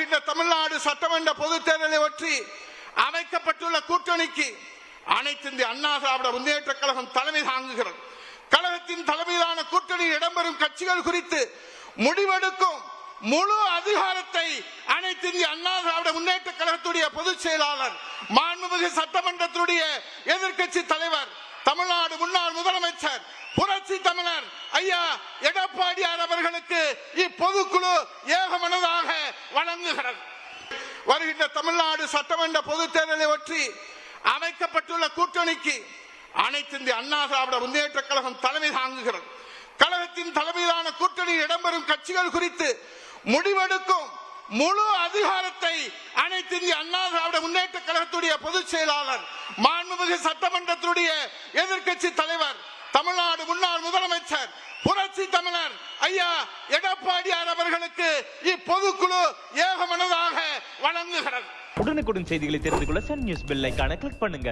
வருகின்ற தமிழ்நாடு சட்டமன்ற பொதுத் தேர்தலை ஒட்டி அமைக்கப்பட்டுள்ள கூட்டணிக்கு அனைத்து இந்திய அண்ணா திராவிட முன்னேற்ற கழகம் தலைமை தாங்குகிறது. கழகத்தின் தலைமையிலான கூட்டணியில் இடம்பெறும் கட்சிகள் குறித்து முடிவெடுக்கும் முழு அதிகாரத்தை அனைத்து இந்திய அண்ணா திராவிட முன்னேற்ற கழகத்துடைய பொதுச் செயலாளர், மாண்புமிகு சட்டமன்றத்துடைய எதிர்க்கட்சி தலைவர், தமிழ்நாடு முன்னாள் முதலமைச்சர் புரட்சி தமிழர் ஐயா எடப்பாடியார் அவர்களுக்கு இப்பொதுக்குழு ஏகமனதாக வழங்குகிறது. வருகின்ற தமிழ்நாடு சட்டமன்ற பொதுத் தேர்தலை ஒட்டி அமைக்கப்பட்டுள்ள கூட்டணிக்கு அனைத்து இந்திய அண்ணா திராவிட முன்னேற்ற கழகம் தலைமை தாங்குகிறது. கழகத்தின் தலைமையிலான கூட்டணியில் இடம்பெறும் கட்சிகள் குறித்து முடிவெடுக்கும் முழு அதிகாரத்தை அனைத்து இந்திய அண்ணா திராவிட முன்னேற்ற கழகத்துடைய பொதுச் செயலாளர், மாண்புமிகு சட்டமன்றத்துடைய எதிர்க்கட்சி தலைவர், தமிழ்நாடு முன்னாள் முதலமைச்சர் புரட்சி தமிழர் ஐயா எடப்பாடியார் அவர்களுக்கு இப்பொதுக்குழு ஏகமனதாக வழங்குகிறது. உடனுக்குடன் செய்திகளை தெரிந்து கொள்ள சன் நியூஸ் பெல் ஐகானை கிளிக் பண்ணுங்க.